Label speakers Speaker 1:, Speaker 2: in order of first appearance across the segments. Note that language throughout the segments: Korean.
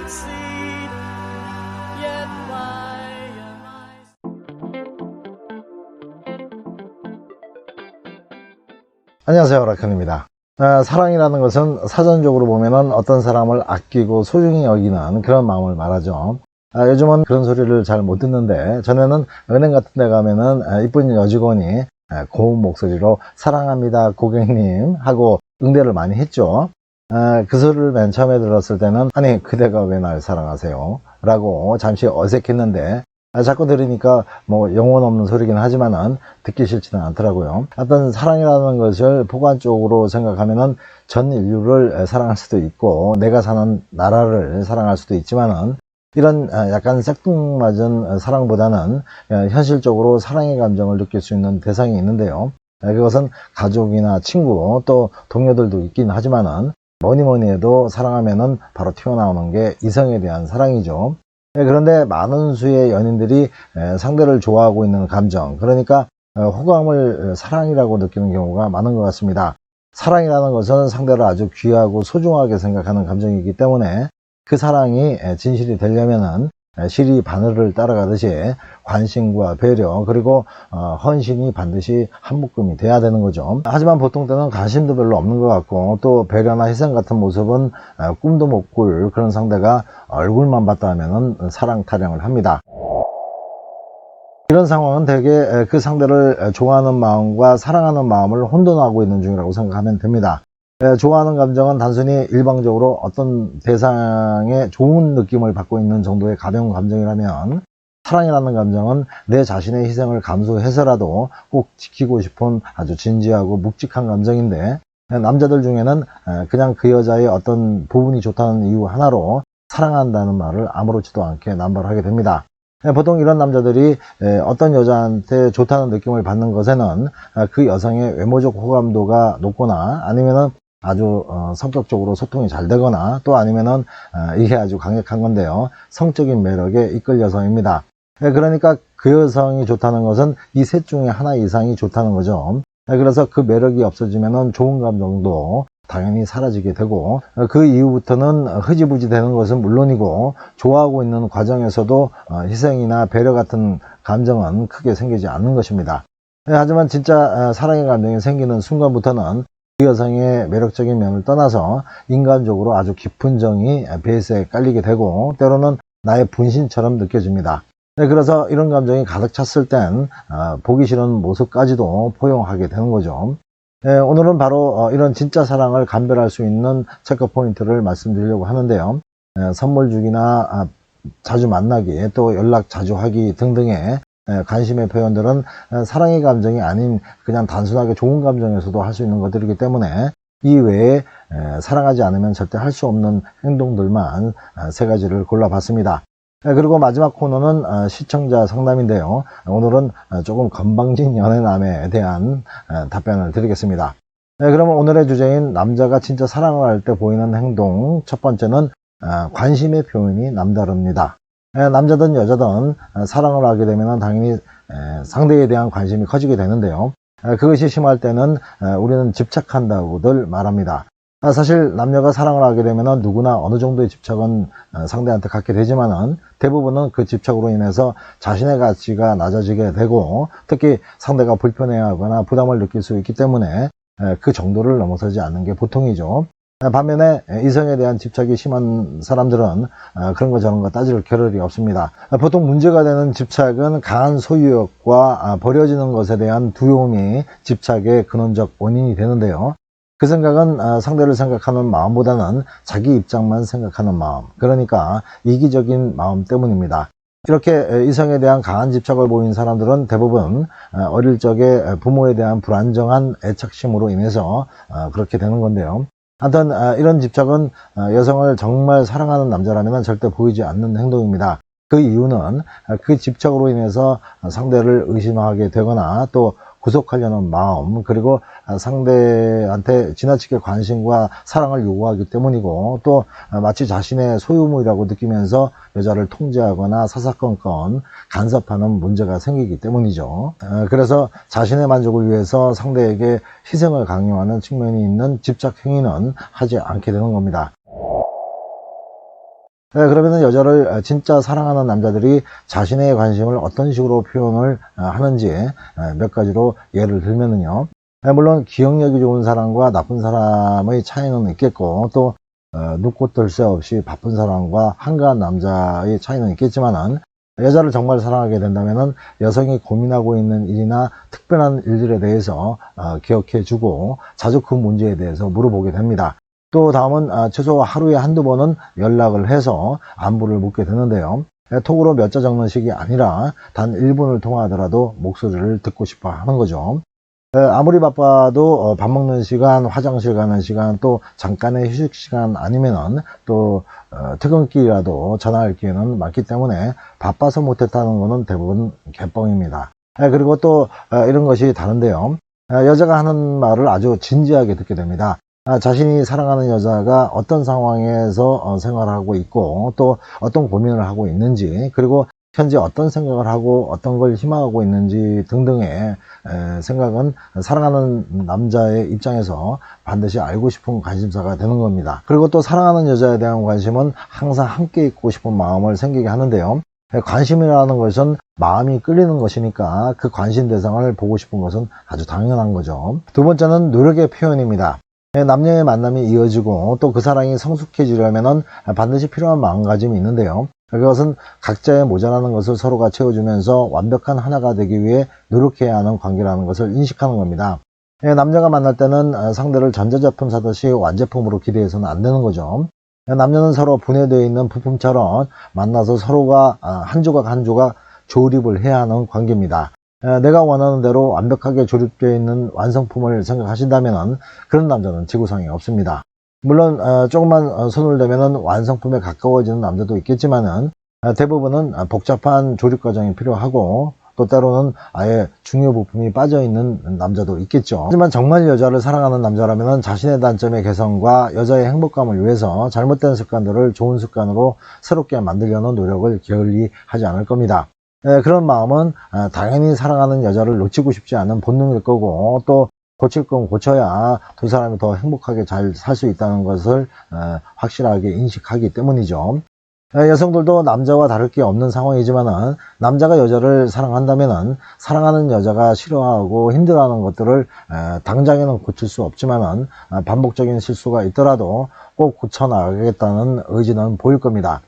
Speaker 1: succeed. Yet why am I?
Speaker 2: 안녕하세요, 라칸입니다. 사랑이라는 것은 사전적으로 보면은 어떤 사람을 아끼고 소중히 여기는 그런 마음을 말하죠. 요즘은 그런 소리를 잘 못 듣는데, 전에는 은행 같은 데 가면은 이쁜 여직원이 고운 목소리로 사랑합니다 고객님 하고 응대를 많이 했죠. 그 소리를 맨 처음에 들었을 때는 아니 그대가 왜 날 사랑하세요 라고 잠시 어색했는데, 자꾸 들으니까 뭐 영혼 없는 소리긴 하지만은 듣기 싫지는 않더라고요. 어떤 사랑이라는 것을 포괄적으로 생각하면은 전 인류를 사랑할 수도 있고 내가 사는 나라를 사랑할 수도 있지만은, 이런 약간 생뚱맞은 사랑보다는 현실적으로 사랑의 감정을 느낄 수 있는 대상이 있는데요. 그것은 가족이나 친구 또 동료들도 있긴 하지만은, 뭐니 해도 사랑하면은 바로 튀어나오는 게 이성에 대한 사랑이죠. 그런데 많은 수의 연인들이 상대를 좋아하고 있는 감정, 그러니까 호감을 사랑이라고 느끼는 경우가 많은 것 같습니다. 사랑이라는 것은 상대를 아주 귀하고 소중하게 생각하는 감정이기 때문에, 그 사랑이 진실이 되려면은 실이 바늘을 따라가듯이 관심과 배려 그리고 헌신이 반드시 한 묶음이 돼야 되는 거죠. 하지만 보통 때는 관심도 별로 없는 것 같고, 또 배려나 희생 같은 모습은 꿈도 못 꿀 그런 상대가 얼굴만 봤다 하면은 사랑 타령을 합니다. 이런 상황은 대개 그 상대를 좋아하는 마음과 사랑하는 마음을 혼돈하고 있는 중이라고 생각하면 됩니다. 좋아하는 감정은 단순히 일방적으로 어떤 대상의 좋은 느낌을 받고 있는 정도의 가벼운 감정이라면, 사랑이라는 감정은 내 자신의 희생을 감수해서라도 꼭 지키고 싶은 아주 진지하고 묵직한 감정인데, 남자들 중에는 그냥 그 여자의 어떤 부분이 좋다는 이유 하나로 사랑한다는 말을 아무렇지도 않게 남발하게 됩니다. 보통 이런 남자들이 어떤 여자한테 좋다는 느낌을 받는 것에는 그 여성의 외모적 호감도가 높거나, 아니면은 아주 성격적으로 소통이 잘 되거나, 또 아니면은 이게 아주 강력한 건데요, 성적인 매력에 이끌려서입니다. 그러니까 그 여성이 좋다는 것은 이 셋 중에 하나 이상이 좋다는 거죠. 그래서 그 매력이 없어지면은 좋은 감정도 당연히 사라지게 되고, 그 이후부터는 흐지부지 되는 것은 물론이고, 좋아하고 있는 과정에서도 희생이나 배려 같은 감정은 크게 생기지 않는 것입니다. 하지만 진짜 사랑의 감정이 생기는 순간부터는 그 여성의 매력적인 면을 떠나서 인간적으로 아주 깊은 정이 베이스에 깔리게 되고, 때로는 나의 분신처럼 느껴집니다. 그래서 이런 감정이 가득 찼을 땐 보기 싫은 모습까지도 포용하게 되는 거죠. 오늘은 바로 이런 진짜 사랑을 감별할 수 있는 체크 포인트를 말씀드리려고 하는데요. 선물 주기나 자주 만나기, 또 연락 자주 하기 등등의 관심의 표현들은 사랑의 감정이 아닌 그냥 단순하게 좋은 감정에서도 할 수 있는 것들이기 때문에, 이 외에 사랑하지 않으면 절대 할 수 없는 행동들만 세 가지를 골라봤습니다. 그리고 마지막 코너는 시청자 상담인데요. 오늘은 조금 건방진 연애남에 대한 답변을 드리겠습니다. 그러면 오늘의 주제인 남자가 진짜 사랑을 할 때 보이는 행동, 첫 번째는 관심의 표현이 남다릅니다. 남자든 여자든 사랑을 하게 되면 당연히 상대에 대한 관심이 커지게 되는데요. 그것이 심할 때는 우리는 집착한다고들 말합니다. 사실 남녀가 사랑을 하게 되면 누구나 어느 정도의 집착은 상대한테 갖게 되지만은, 대부분은 그 집착으로 인해서 자신의 가치가 낮아지게 되고, 특히 상대가 불편해하거나 부담을 느낄 수 있기 때문에 그 정도를 넘어서지 않는 게 보통이죠. 반면에 이성에 대한 집착이 심한 사람들은 그런 거 저런 거 따질 겨를이 없습니다. 보통 문제가 되는 집착은 강한 소유욕과 버려지는 것에 대한 두려움이 집착의 근원적 원인이 되는데요. 그 생각은 상대를 생각하는 마음보다는 자기 입장만 생각하는 마음, 그러니까 이기적인 마음 때문입니다. 이렇게 이성에 대한 강한 집착을 보인 사람들은 대부분 어릴 적에 부모에 대한 불안정한 애착심으로 인해서 그렇게 되는 건데요. 하여튼 이런 집착은 여성을 정말 사랑하는 남자라면 절대 보이지 않는 행동입니다. 그 이유는 그 집착으로 인해서 상대를 의심하게 되거나, 또 구속하려는 마음, 그리고 상대한테 지나치게 관심과 사랑을 요구하기 때문이고, 또 마치 자신의 소유물이라고 느끼면서 여자를 통제하거나 사사건건 간섭하는 문제가 생기기 때문이죠. 그래서 자신의 만족을 위해서 상대에게 희생을 강요하는 측면이 있는 집착 행위는 하지 않게 되는 겁니다. 그러면은 여자를 진짜 사랑하는 남자들이 자신의 관심을 어떤 식으로 표현을 하는지 몇 가지로 예를 들면은요. 물론 기억력이 좋은 사람과 나쁜 사람의 차이는 있겠고, 또 눈꽃 들 새 없이 바쁜 사람과 한가한 남자의 차이는 있겠지만은, 여자를 정말 사랑하게 된다면은 여성이 고민하고 있는 일이나 특별한 일들에 대해서 기억해주고 자주 그 문제에 대해서 물어보게 됩니다. 또 다음은 최소 하루에 한두 번은 연락을 해서 안부를 묻게 되는데요. 톡으로 몇 자 적는 식이 아니라 단 1분을 통화하더라도 목소리를 듣고 싶어 하는 거죠. 아무리 바빠도 밥 먹는 시간, 화장실 가는 시간, 또 잠깐의 휴식 시간 아니면은 또 퇴근길이라도 전화할 기회는 많기 때문에 바빠서 못했다는 것은 대부분 개뻥입니다. 그리고 또 이런 것이 다른데요. 여자가 하는 말을 아주 진지하게 듣게 됩니다. 자신이 사랑하는 여자가 어떤 상황에서 생활하고 있고, 또 어떤 고민을 하고 있는지, 그리고 현재 어떤 생각을 하고 어떤 걸 희망하고 있는지 등등의 생각은 사랑하는 남자의 입장에서 반드시 알고 싶은 관심사가 되는 겁니다. 그리고 또 사랑하는 여자에 대한 관심은 항상 함께 있고 싶은 마음을 생기게 하는데요. 관심이라는 것은 마음이 끌리는 것이니까 그 관심 대상을 보고 싶은 것은 아주 당연한 거죠. 두 번째는 노력의 표현입니다. 남녀의 만남이 이어지고 또 그 사랑이 성숙해지려면 반드시 필요한 마음가짐이 있는데요. 그것은 각자의 모자라는 것을 서로가 채워주면서 완벽한 하나가 되기 위해 노력해야 하는 관계라는 것을 인식하는 겁니다. 남녀가 만날 때는 상대를 전자제품 사듯이 완제품으로 기대해서는 안 되는 거죠. 남녀는 서로 분해되어 있는 부품처럼 만나서 서로가 한 조각 한 조각 조립을 해야 하는 관계입니다. 내가 원하는 대로 완벽하게 조립되어 있는 완성품을 생각하신다면 그런 남자는 지구상에 없습니다. 물론 조금만 손을 대면 완성품에 가까워지는 남자도 있겠지만은 대부분은 복잡한 조립 과정이 필요하고 또 때로는 아예 중요 부품이 빠져있는 남자도 있겠죠. 하지만 정말 여자를 사랑하는 남자라면 자신의 단점의 개선과 여자의 행복감을 위해서 잘못된 습관들을 좋은 습관으로 새롭게 만들려는 노력을 게을리 하지 않을 겁니다. 그런 마음은 당연히 사랑하는 여자를 놓치고 싶지 않은 본능일 거고, 또 고칠 건 고쳐야 두 사람이 더 행복하게 잘 살 수 있다는 것을 확실하게 인식하기 때문이죠. 여성들도 남자와 다를 게 없는 상황이지만은 남자가 여자를 사랑한다면은 사랑하는 여자가 싫어하고 힘들어하는 것들을 당장에는 고칠 수 없지만은 반복적인 실수가 있더라도 꼭 고쳐나가겠다는 의지는 보일 겁니다.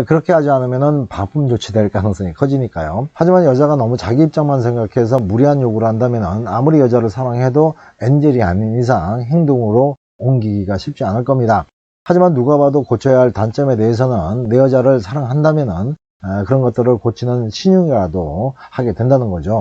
Speaker 2: 그렇게 하지 않으면 바쁨 조치될 가능성이 커지니까요. 하지만 여자가 너무 자기 입장만 생각해서 무리한 요구를 한다면 아무리 여자를 사랑해도 엔젤이 아닌 이상 행동으로 옮기기가 쉽지 않을 겁니다. 하지만 누가 봐도 고쳐야 할 단점에 대해서는 내 여자를 사랑한다면 그런 것들을 고치는 신용이라도 하게 된다는 거죠.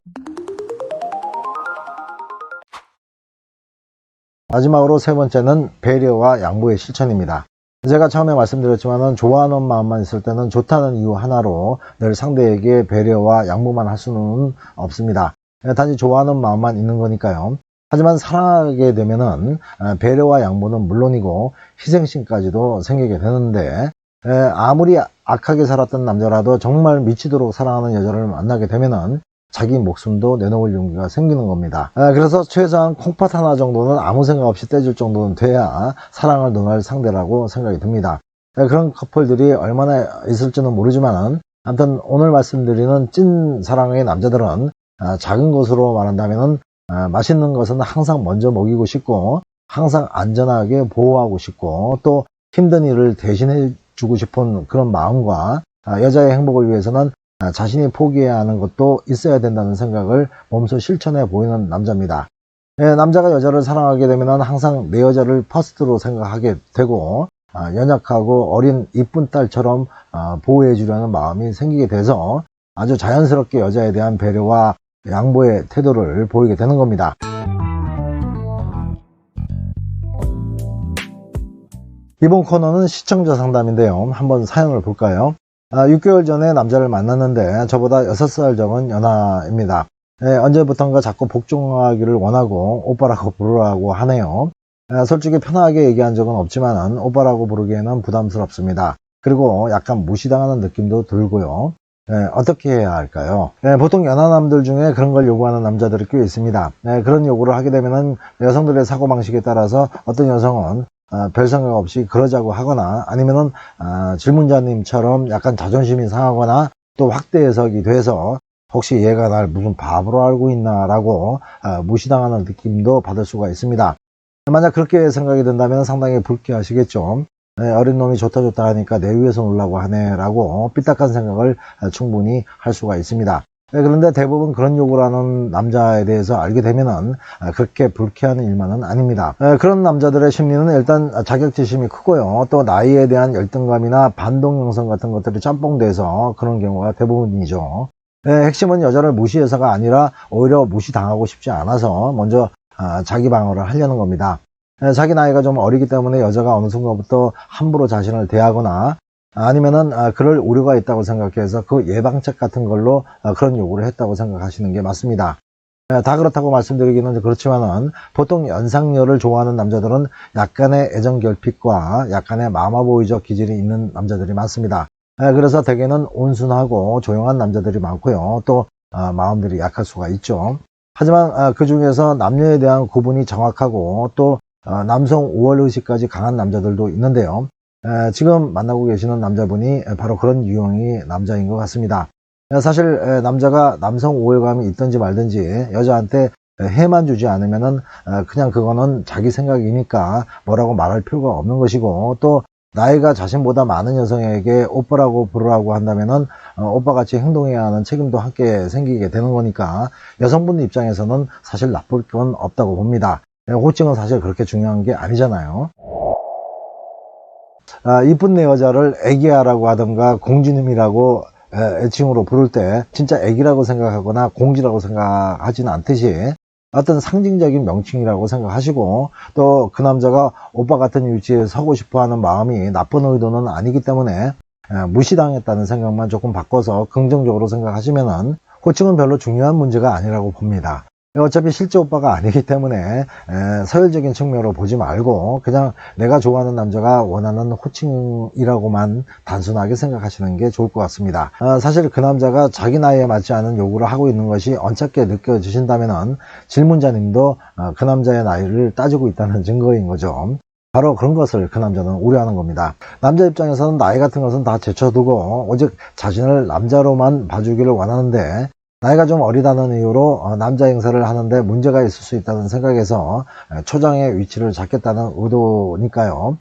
Speaker 2: 마지막으로 세 번째는 배려와 양보의 실천입니다. 제가 처음에 말씀드렸지만 좋아하는 마음만 있을 때는 좋다는 이유 하나로 늘 상대에게 배려와 양보만 할 수는 없습니다. 단지 좋아하는 마음만 있는 거니까요. 하지만 사랑하게 되면은 배려와 양보는 물론이고 희생심까지도 생기게 되는데, 아무리 악하게 살았던 남자라도 정말 미치도록 사랑하는 여자를 만나게 되면은 자기 목숨도 내놓을 용기가 생기는 겁니다. 그래서 최소한 콩팥 하나 정도는 아무 생각 없이 떼줄 정도는 돼야 사랑을 논할 상대라고 생각이 듭니다. 그런 커플들이 얼마나 있을지는 모르지만 아무튼 오늘 말씀드리는 찐 사랑의 남자들은 작은 것으로 말한다면 맛있는 것은 항상 먼저 먹이고 싶고, 항상 안전하게 보호하고 싶고, 또 힘든 일을 대신해 주고 싶은 그런 마음과 여자의 행복을 위해서는 자신이 포기해야 하는 것도 있어야 된다는 생각을 몸소 실천해 보이는 남자입니다. 남자가 여자를 사랑하게 되면 항상 내 여자를 퍼스트로 생각하게 되고, 연약하고 어린 이쁜 딸처럼 보호해 주려는 마음이 생기게 돼서 아주 자연스럽게 여자에 대한 배려와 양보의 태도를 보이게 되는 겁니다. 이번 코너는 시청자 상담인데요. 한번 사연을 볼까요? 6개월 전에 남자를 만났는데 저보다 6살 적은 연하입니다. 언제부턴가 자꾸 복종하기를 원하고 오빠라고 부르라고 하네요. 솔직히 편하게 얘기한 적은 없지만 오빠라고 부르기에는 부담스럽습니다. 그리고 약간 무시당하는 느낌도 들고요. 어떻게 해야 할까요? 보통 연하남들 중에 그런 걸 요구하는 남자들이 꽤 있습니다. 그런 요구를 하게 되면 여성들의 사고방식에 따라서 어떤 여성은 별 생각 없이 그러자고 하거나 아니면은 질문자님처럼 약간 자존심이 상하거나 또 확대 해석이 돼서 혹시 얘가 날 무슨 바보로 알고 있나 라고 무시당하는 느낌도 받을 수가 있습니다. 만약 그렇게 생각이 든다면 상당히 불쾌하시겠죠. 어린 놈이 좋다 하니까 내 위에서 놀라고 하네 라고 삐딱한 생각을 충분히 할 수가 있습니다. 그런데 대부분 그런 요구를 하는 남자에 대해서 알게 되면은 그렇게 불쾌한 일만은 아닙니다. 그런 남자들의 심리는 일단 자격지심이 크고요. 또 나이에 대한 열등감이나 반동 형성 같은 것들이 짬뽕돼서 그런 경우가 대부분이죠. 핵심은 여자를 무시해서가 아니라 오히려 무시당하고 싶지 않아서 먼저 자기 방어를 하려는 겁니다. 자기 나이가 좀 어리기 때문에 여자가 어느 순간부터 함부로 자신을 대하거나 아니면은 그럴 우려가 있다고 생각해서 그 예방책 같은 걸로 그런 요구를 했다고 생각하시는 게 맞습니다. 다 그렇다고 말씀드리기는 그렇지만은 보통 연상녀를 좋아하는 남자들은 약간의 애정 결핍과 약간의 마마보이적 기질이 있는 남자들이 많습니다. 그래서 대개는 온순하고 조용한 남자들이 많고요. 또 마음들이 약할 수가 있죠. 하지만 그 중에서 남녀에 대한 구분이 정확하고 또 남성 우월의식까지 강한 남자들도 있는데요. 지금 만나고 계시는 남자분이 바로 그런 유형의 남자인 것 같습니다. 사실 남자가 남성 우월감이 있든지 말든지 여자한테 해만 주지 않으면은 그냥 그거는 자기 생각이니까 뭐라고 말할 필요가 없는 것이고 또 나이가 자신보다 많은 여성에게 오빠라고 부르라고 한다면은 오빠같이 행동해야 하는 책임도 함께 생기게 되는 거니까 여성분 입장에서는 사실 나쁠 건 없다고 봅니다. 호칭은 사실 그렇게 중요한 게 아니잖아요. 이쁜 내 여자를 애기야라고 하던가 공주님이라고 애칭으로 부를 때 진짜 애기라고 생각하거나 공주라고 생각하지는 않듯이 어떤 상징적인 명칭이라고 생각하시고 또 그 남자가 오빠 같은 위치에 서고 싶어하는 마음이 나쁜 의도는 아니기 때문에 무시당했다는 생각만 조금 바꿔서 긍정적으로 생각하시면은 호칭은 별로 중요한 문제가 아니라고 봅니다. 어차피 실제 오빠가 아니기 때문에 서열적인 측면으로 보지 말고 그냥 내가 좋아하는 남자가 원하는 호칭이라고만 단순하게 생각하시는 게 좋을 것 같습니다. 사실 그 남자가 자기 나이에 맞지 않은 요구를 하고 있는 것이 언짢게 느껴지신다면 질문자님도 그 남자의 나이를 따지고 있다는 증거인 거죠. 바로 그런 것을 그 남자는 우려하는 겁니다. 남자 입장에서는 나이 같은 것은 다 제쳐두고 오직 자신을 남자로만 봐주기를 원하는데 나이가 좀 어리다는 이유로 남자 행세를 하는데 문제가 있을 수 있다는 생각에서 초장의 위치를 잡겠다는 의도니까요.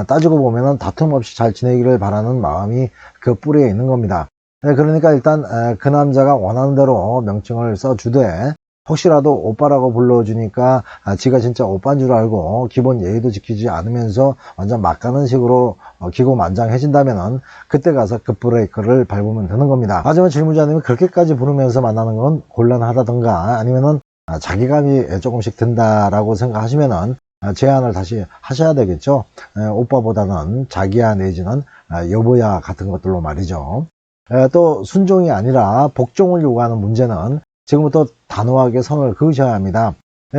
Speaker 2: 따지고 보면은 다툼 없이 잘 지내기를 바라는 마음이 그 뿌리에 있는 겁니다. 그러니까 일단 그 남자가 원하는 대로 명칭을 써주되 혹시라도 오빠라고 불러주니까 지가 진짜 오빠인 줄 알고 기본 예의도 지키지 않으면서 완전 막 가는 식으로 기고만장해진다면은 그때 가서 급브레이크를 밟으면 되는 겁니다. 하지만 질문자님이 그렇게까지 부르면서 만나는 건 곤란하다던가 아니면은 자기감이 조금씩 든다라고 생각하시면은 제안을 다시 하셔야 되겠죠. 오빠보다는 자기야 내지는 여보야 같은 것들로 말이죠. 또 순종이 아니라 복종을 요구하는 문제는 지금부터 단호하게 선을 그으셔야 합니다.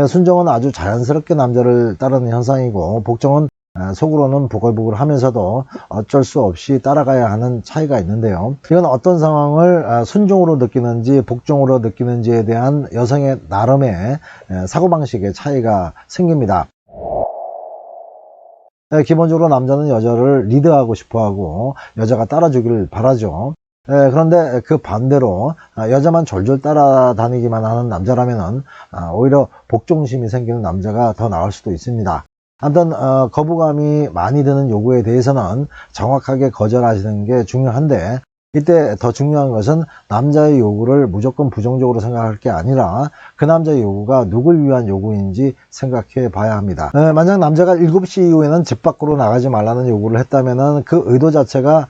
Speaker 2: 순종은 아주 자연스럽게 남자를 따르는 현상이고 복종은 속으로는 부글부글 하면서도 어쩔 수 없이 따라가야 하는 차이가 있는데요. 이건 어떤 상황을 순종으로 느끼는지 복종으로 느끼는지에 대한 여성의 나름의 사고방식의 차이가 생깁니다. 기본적으로 남자는 여자를 리드하고 싶어하고 여자가 따라주기를 바라죠. 그런데 그 반대로 여자만 졸졸 따라다니기만 하는 남자라면은 오히려 복종심이 생기는 남자가 더 나을 수도 있습니다. 아무튼 거부감이 많이 드는 요구에 대해서는 정확하게 거절하시는 게 중요한데 이때 더 중요한 것은 남자의 요구를 무조건 부정적으로 생각할 게 아니라 그 남자의 요구가 누굴 위한 요구인지 생각해 봐야 합니다. 만약 남자가 7시 이후에는 집 밖으로 나가지 말라는 요구를 했다면 그 의도 자체가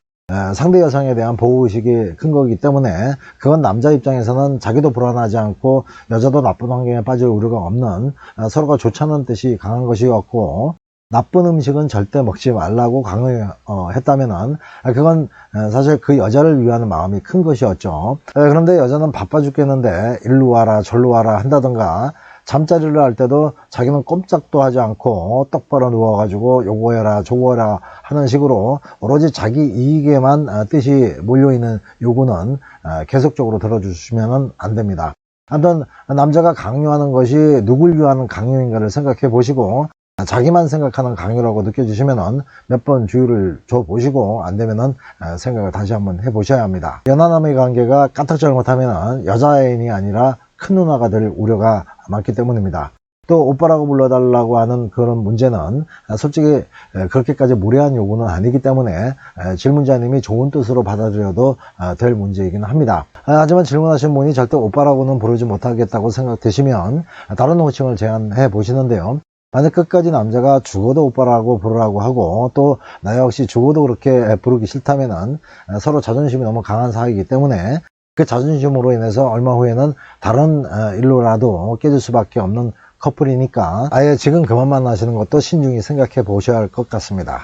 Speaker 2: 상대 여성에 대한 보호의식이 큰 거기 때문에 그건 남자 입장에서는 자기도 불안하지 않고 여자도 나쁜 환경에 빠질 우려가 없는 서로가 좋자는 뜻이 강한 것이었고 나쁜 음식은 절대 먹지 말라고 강요했다면은 그건 사실 그 여자를 위한 마음이 큰 것이었죠. 그런데 여자는 바빠 죽겠는데 일로 와라 절로 와라 한다던가 잠자리를 할 때도 자기는 꼼짝도 하지 않고 똑바로 누워가지고 요거 해라 저거 해라 하는 식으로 오로지 자기 이익에만 뜻이 몰려있는 요구는 계속적으로 들어주시면 안 됩니다. 아무튼 남자가 강요하는 것이 누굴 위한 강요인가를 생각해 보시고 자기만 생각하는 강요라고 느껴지시면은 몇 번 주의를 줘 보시고, 안 되면은 생각을 다시 한번 해 보셔야 합니다. 연하남의 관계가 까딱 잘못하면은 여자애인이 아니라 큰 누나가 될 우려가 많기 때문입니다. 또 오빠라고 불러달라고 하는 그런 문제는 솔직히 그렇게까지 무례한 요구는 아니기 때문에 질문자님이 좋은 뜻으로 받아들여도 될 문제이긴 합니다. 하지만 질문하신 분이 절대 오빠라고는 부르지 못하겠다고 생각되시면 다른 호칭을 제안해 보시는데요. 만약 끝까지 남자가 죽어도 오빠라고 부르라고 하고, 또 나 역시 죽어도 그렇게 부르기 싫다면은 서로 자존심이 너무 강한 사이이기 때문에 그 자존심으로 인해서 얼마 후에는 다른 일로라도 깨질 수밖에 없는 커플이니까 아예 지금 그만 만나시는 것도 신중히 생각해 보셔야 할 것 같습니다.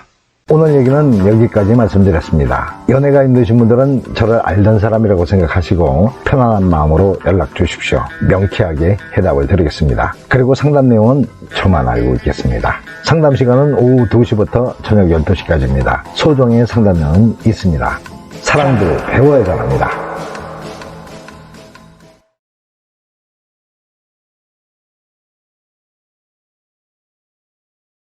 Speaker 2: 오늘 얘기는 여기까지 말씀드렸습니다. 연애가 힘드신 분들은 저를 알던 사람이라고 생각하시고 편안한 마음으로 연락 주십시오. 명쾌하게 해답을 드리겠습니다. 그리고 상담 내용은 저만 알고 있겠습니다. 상담 시간은 오후 2시부터 저녁 12시까지입니다. 소정의 상담료는 있습니다. 사랑도 배워야 잘합니다.